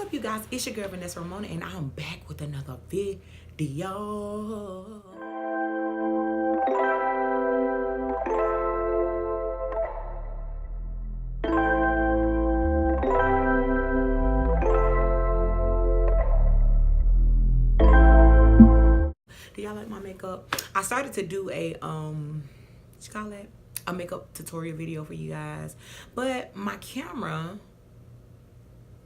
up, you guys? It's your girl Vanessa Ramona, and I'm back with another video. Do y'all like my makeup? I started to do a what you call it? A makeup tutorial video for you guys, but my camera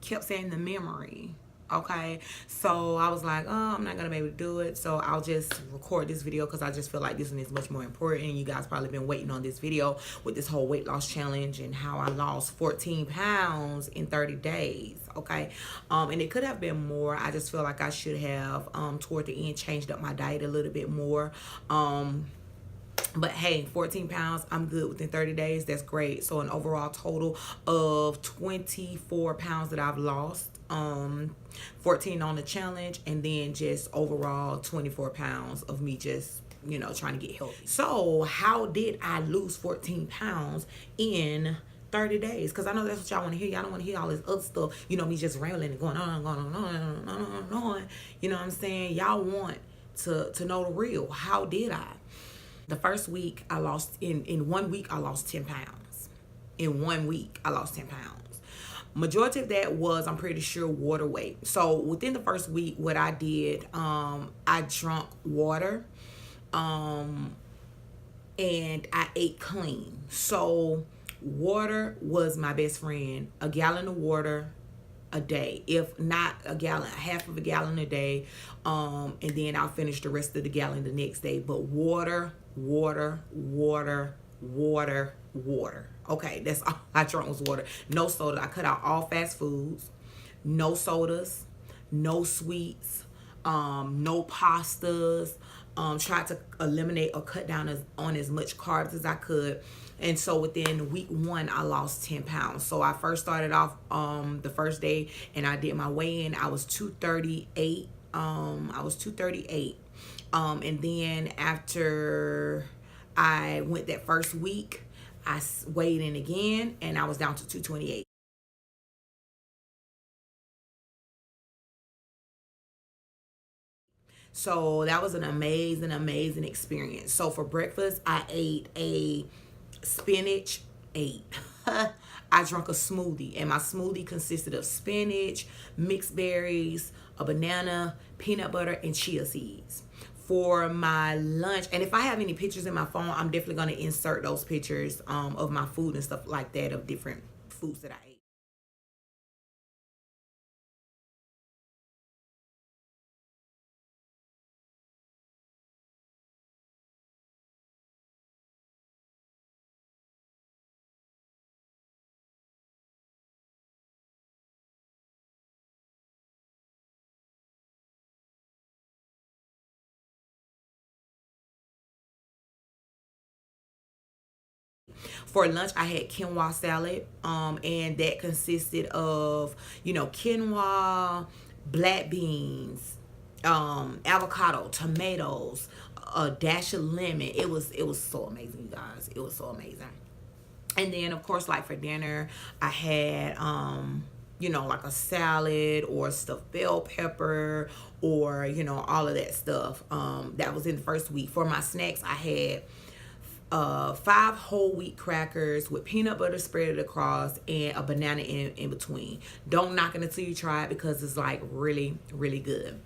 kept saying the memory. Okay, so I was like, oh, I'm not gonna be able to do it, so I'll just record this video because I just feel like this one is much more important. You guys probably been waiting on this video with this whole weight loss challenge and how I lost 14 pounds in 30 days. Okay, and it could have been more. I just feel like I should have toward the end changed up my diet a little bit more. But hey, 14 pounds, I'm good within 30 days. That's great. So an overall total of 24 pounds that I've lost. 14 on the challenge, and then just overall 24 pounds of me just, you know, trying to get healthy. So how did I lose 14 pounds in 30 days? Because I know that's what y'all want to hear. Y'all don't want to hear all this other stuff. You know, me just rambling and going on. You know what I'm saying? Y'all want to know the real. How did I? The first week I lost, in 1 week I lost 10 pounds. In 1 week I lost 10 pounds. Majority of that was, I'm pretty sure, water weight. So within the first week, what I did, I drank water, and I ate clean. So water was my best friend. A gallon of water a day, if not a gallon, half of a gallon a day, and then I'll finish the rest of the gallon the next day. But water. Okay, that's all I drank was water. No soda. I cut out all fast foods, no sodas, no sweets, no pastas. Tried to eliminate or cut down on as much carbs as I could. And so within week 1, I lost 10 pounds. So I first started off the first day, and I did my weigh-in. I was 238. And then after I went that first week, I weighed in again, and I was down to 228. So that was an amazing experience. So for breakfast, I ate a spinach. I drank a smoothie, and my smoothie consisted of spinach, mixed berries, a banana, peanut butter, and chia seeds. For my lunch, and if I have any pictures in my phone, I'm definitely going to insert those pictures of my food and stuff like that, of different foods that I ate. For lunch, I had quinoa salad, and that consisted of, you know, quinoa, black beans, avocado, tomatoes, a dash of lemon. It was so amazing, you guys. It was so amazing. And then, of course, like for dinner, I had you know, like a salad or stuffed bell pepper, or, you know, all of that stuff. That was in the first week. For my snacks, I had 5 whole wheat crackers with peanut butter spread across and a banana in between. Don't knock it until you try it, because it's like really good.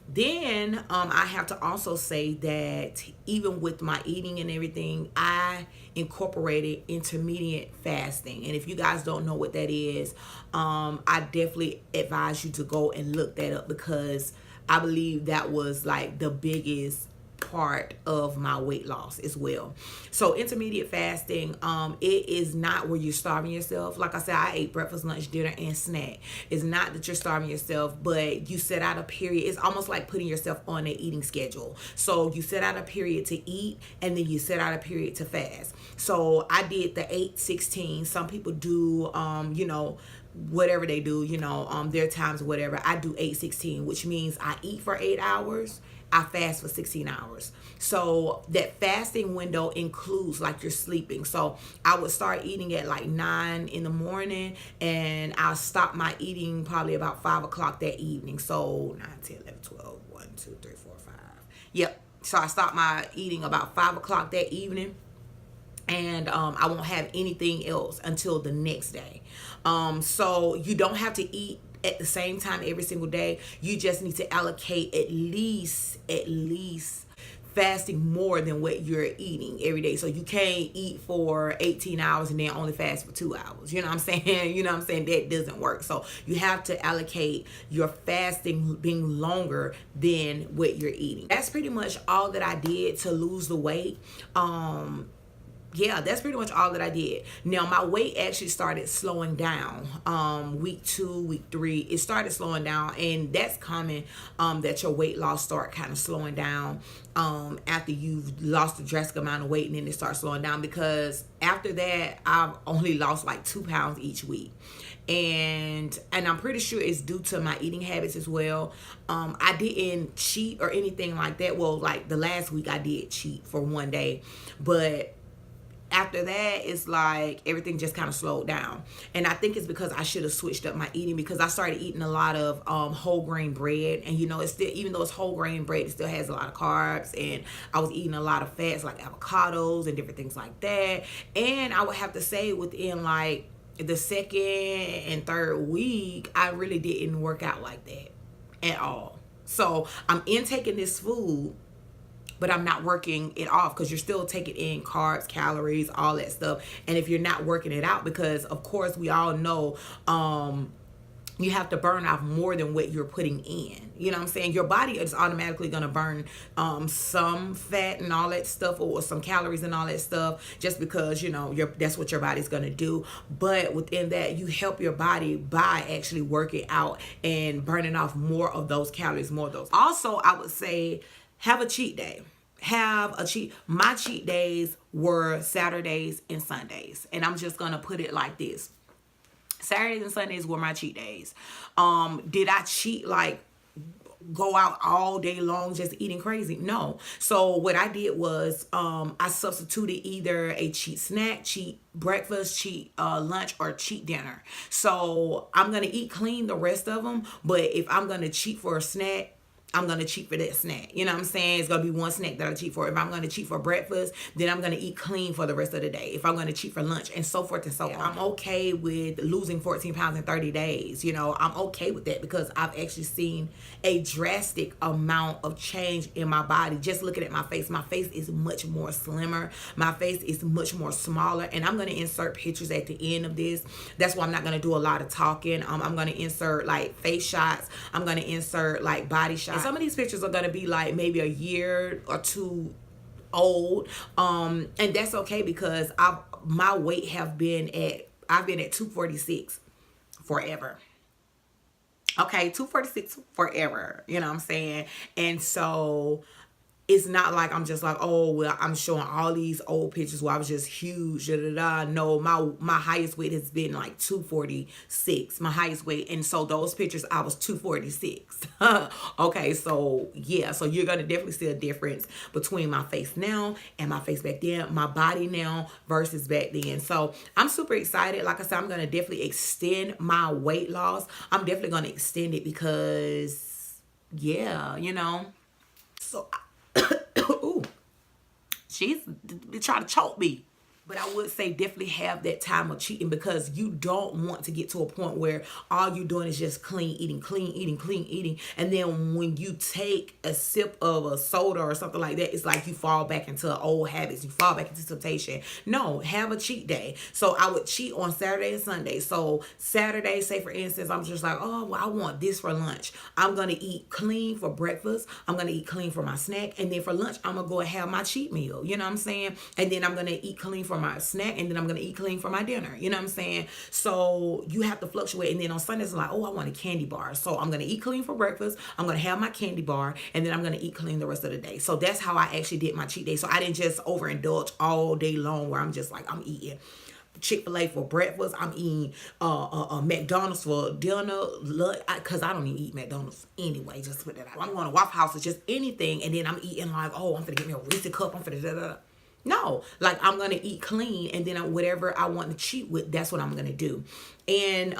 Then I have to also say that even with my eating and everything, I incorporated intermittent fasting. And if you guys don't know what that is, I definitely advise you to go and look that up, because I believe that was like the biggest part of my weight loss as well. So intermediate fasting, it is not where you're starving yourself. Like I said, I ate breakfast, lunch, dinner, and snack. It's not that you're starving yourself, but you set out a period. It's almost like putting yourself on an eating schedule. So you set out a period to eat, and then you set out a period to fast. So I did the 8-16. Some people do you know, whatever they do, you know, their times, whatever. I do 8-16, which means I eat for 8 hours I fast for 16 hours. So that fasting window includes like your sleeping. So I would start eating at like 9 in the morning, and I'll stop my eating probably about 5 o'clock that evening. So 9, 10, 11, 12, 1, 2, 3, 4, 5. Yep. So I stop my eating about 5 o'clock that evening. And I won't have anything else until the next day. So you don't have to eat at the same time every single day. You just need to allocate at least fasting more than what you're eating every day. So you can't eat for 18 hours and then only fast for 2 hours. You know what I'm saying? You know what I'm saying? That doesn't work. So you have to allocate your fasting being longer than what you're eating. That's pretty much all that I did to lose the weight. Yeah, that's pretty much all that I did. Now, my weight actually started slowing down. Week 2, week 3, it started slowing down. And that's common, that your weight loss start kind of slowing down after you've lost a drastic amount of weight, and then it starts slowing down. Because after that, I've only lost like 2 pounds each week. And I'm pretty sure it's due to my eating habits as well. I didn't cheat or anything like that. Well, like the last week I did cheat for one day. But after that, it's like everything just kind of slowed down. And I think it's because I should have switched up my eating, because I started eating a lot of whole grain bread. And you know, it's still, even though it's whole grain bread, it still has a lot of carbs. And I was eating a lot of fats like avocados and different things like that. And I would have to say within like the second and third week, I really didn't work out like that at all. So I'm intaking this food, but I'm not working it off, because you're still taking in carbs, calories, all that stuff. And if you're not working it out, because of course we all know you have to burn off more than what you're putting in. You know what I'm saying? Your body is automatically going to burn some fat and all that stuff, or some calories and all that stuff, just because, you know, that's what your body's going to do. But within that, you help your body by actually working out and burning off more of those calories, more of those. Also, I would say have a cheat day. My cheat days were Saturdays and Sundays. And I'm just going to put it like this. Saturdays and Sundays were my cheat days. Did I cheat like go out all day long just eating crazy? No. So what I did was I substituted either a cheat snack, cheat breakfast, cheat lunch, or cheat dinner. So I'm going to eat clean the rest of them. But if I'm going to cheat for a snack, I'm going to cheat for that snack. You know what I'm saying? It's going to be one snack that I cheat for. If I'm going to cheat for breakfast, then I'm going to eat clean for the rest of the day. If I'm going to cheat for lunch, and so forth and so on. I'm okay with losing 14 pounds in 30 days. You know, I'm okay with that, because I've actually seen a drastic amount of change in my body. Just looking at my face is much more slimmer. My face is much more smaller. And I'm going to insert pictures at the end of this. That's why I'm not going to do a lot of talking. I'm going to insert like face shots. I'm going to insert like body shots. Some of these pictures are going to be like maybe a year or two old. And that's okay, because my weight I've been at 246 forever. Okay, 246 forever. You know what I'm saying? And so it's not like I'm just like, oh, well, I'm showing all these old pictures where I was just huge. No, my highest weight has been like 246, my highest weight. And so those pictures, I was 246. Okay, so yeah, so you're going to definitely see a difference between my face now and my face back then, my body now versus back then. So I'm super excited. Like I said, I'm going to definitely extend my weight loss. I'm definitely going to extend it because, yeah, you know. So ooh, she's trying to choke me. But I would say definitely have that time of cheating, because you don't want to get to a point where all you're doing is just clean eating. And then when you take a sip of a soda or something like that, it's like you fall back into old habits. You fall back into temptation. No, have a cheat day. So I would cheat on Saturday and Sunday. So Saturday, say for instance, I'm just like, oh, well, I want this for lunch. I'm going to eat clean for breakfast. I'm going to eat clean for my snack. And then for lunch, I'm going to go and have my cheat meal. You know what I'm saying? And then I'm going to eat clean for my snack, and then I'm going to eat clean for my dinner. You know what I'm saying? So you have to fluctuate. And then on Sundays, I'm like, oh, I want a candy bar. So I'm going to eat clean for breakfast. I'm going to have my candy bar, and then I'm going to eat clean the rest of the day. So that's how I actually did my cheat day. So I didn't just overindulge all day long where I'm just like, I'm eating Chick-fil-A for breakfast. I'm eating McDonald's for dinner. Because I don't even eat McDonald's anyway. Just put that out. I'm going to Waffle House or just anything. And then I'm eating like, oh, I'm going to get me a Reese cup. I'm going to da-da-da. No, like I'm going to eat clean. And then whatever I want to cheat with, that's what I'm going to do. And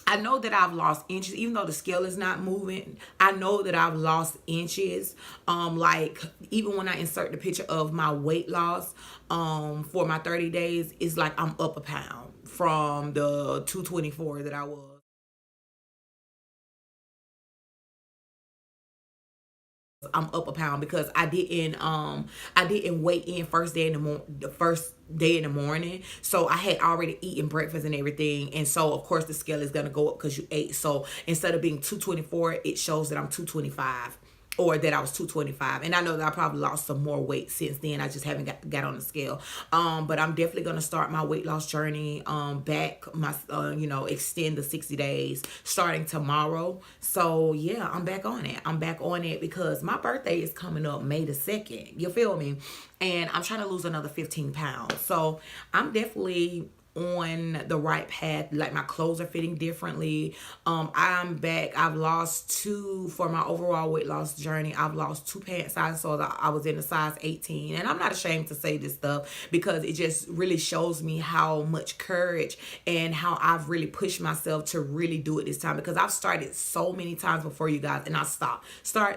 I know that I've lost inches, even though the scale is not moving. I know that I've lost inches. Like even when I insert the picture of my weight loss, for my 30 days, it's like I'm up a pound from the 224 that I was. I'm up a pound because I didn't weigh in the first day in the morning. So I had already eaten breakfast and everything. And so of course the scale is gonna go up because you ate. So instead of being 224, it shows that I'm 225. Or that I was 225. And I know that I probably lost some more weight since then. I just haven't got on the scale. But I'm definitely going to start my weight loss journey back, extend the 60 days starting tomorrow. So, yeah, I'm back on it. I'm back on it because my birthday is coming up May the 2nd. You feel me? And I'm trying to lose another 15 pounds. So, I'm definitely on the right path. Like my clothes are fitting differently. I'm back. I've lost 2 for my overall weight loss journey. I've lost 2 pant sizes, so I was in a size 18. And I'm not ashamed to say this stuff because it just really shows me how much courage and how I've really pushed myself to really do it this time, because I've started so many times before, you guys, and I stop. Stop.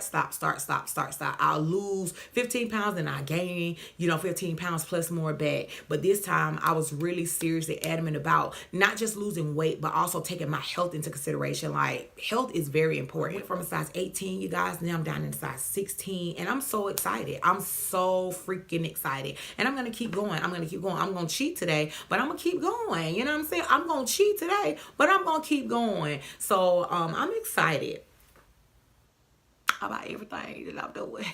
I'll lose 15 pounds and I gain, 15 pounds plus more back. But this time I was really serious adamant about not just losing weight, but also taking my health into consideration. Like, health is very important. I went from a size 18, you guys, now I'm down in size 16, and I'm so excited. I'm so freaking excited, and I'm gonna keep going. I'm gonna cheat today, but I'm gonna keep going. You know what I'm saying? I'm gonna cheat today, but I'm gonna keep going. So I'm excited about everything that I'm doing.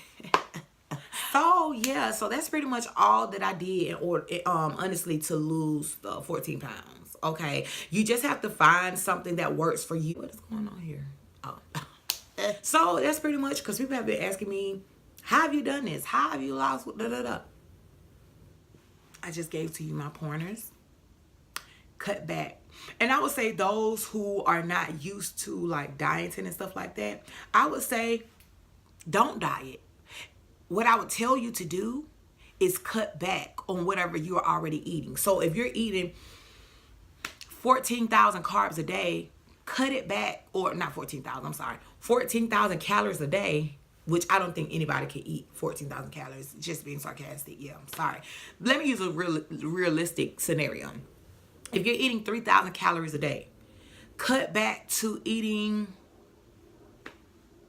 So yeah, so that's pretty much all that I did in order, honestly, to lose the 14 pounds. Okay, you just have to find something that works for you. What is going on here? Oh, so that's pretty much, because people have been asking me, how have you done this? How have you lost? I just gave to you my pointers. Cut back. And I would say those who are not used to like dieting and stuff like that, I would say don't diet. What I would tell you to do is cut back on whatever you're already eating. So if you're eating 14,000 carbs a day, cut it back, or not 14,000, I'm sorry, 14,000 calories a day, which I don't think anybody can eat 14,000 calories, just being sarcastic. Yeah, I'm sorry. Let me use a realistic scenario. If you're eating 3,000 calories a day, cut back to eating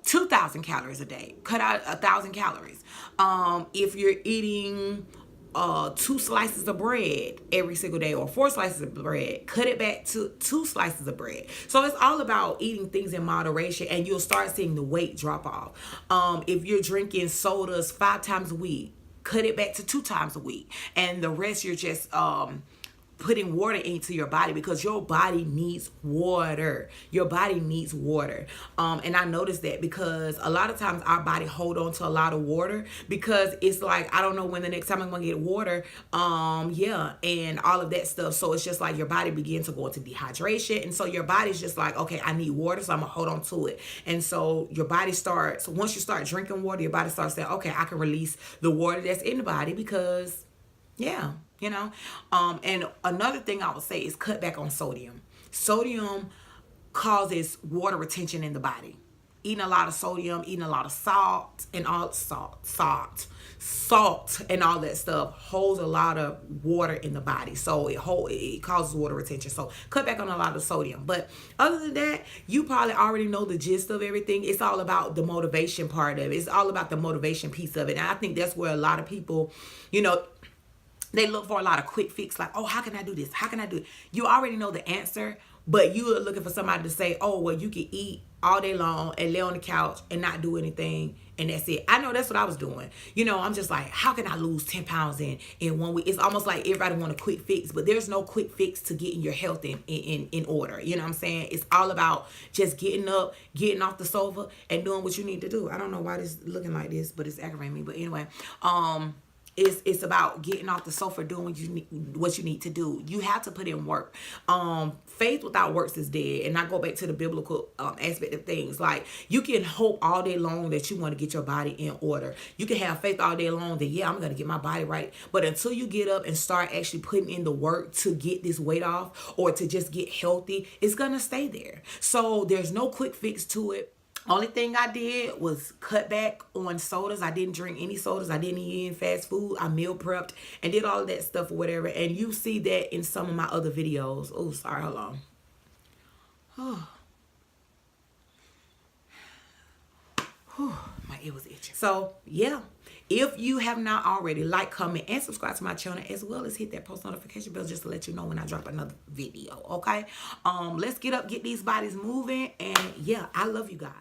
2,000 calories a day. Cut out 1,000 calories. If you're eating 2 slices of bread every single day, or 4 slices of bread, cut it back to 2 slices of bread. So it's all about eating things in moderation, and you'll start seeing the weight drop off. If you're drinking sodas 5 times a week, cut it back to 2 times a week, and the rest you're just putting water into your body, because your body needs water. Your body needs water. And I noticed that because a lot of times our body hold on to a lot of water, because it's like, I don't know when the next time I'm gonna get water. And all of that stuff. So it's just like your body begins to go into dehydration. And so your body's just like, okay, I need water, so I'm gonna hold on to it. And so your body starts, once you start drinking water, your body starts saying, okay, I can release the water that's in the body, because and another thing I would say is cut back on sodium. Sodium causes water retention in the body. Eating a lot of sodium, eating a lot of salt and all that stuff holds a lot of water in the body. So it causes water retention. So cut back on a lot of sodium. But other than that, you probably already know the gist of everything. It's all about the motivation part of it. It's all about the motivation piece of it. And I think that's where a lot of people, they look for a lot of quick fix, like, oh, how can I do this? How can I do it? You already know the answer, but you are looking for somebody to say, oh, well, you can eat all day long and lay on the couch and not do anything, and that's it. I know that's what I was doing. I'm just like, how can I lose 10 pounds in 1 week? It's almost like everybody want a quick fix, but there's no quick fix to getting your health in order. You know what I'm saying? It's all about just getting up, getting off the sofa, and doing what you need to do. I don't know why this is looking like this, but it's aggravating me. But anyway, It's about getting off the sofa, doing what you need to do. You have to put in work. Faith without works is dead. And I go back to the biblical aspect of things. Like, you can hope all day long that you want to get your body in order. You can have faith all day long that, yeah, I'm going to get my body right. But until you get up and start actually putting in the work to get this weight off or to just get healthy, it's going to stay there. So there's no quick fix to it. Only thing I did was cut back on sodas. I didn't drink any sodas. I didn't eat any fast food. I meal prepped and did all of that stuff or whatever. And you see that in some of my other videos. Oh, sorry, hold on. My ear was itching. So, yeah. If you have not already, like, comment, and subscribe to my channel, as well as hit that post notification bell just to let you know when I drop another video, okay? Let's get up, get these bodies moving, and yeah, I love you guys.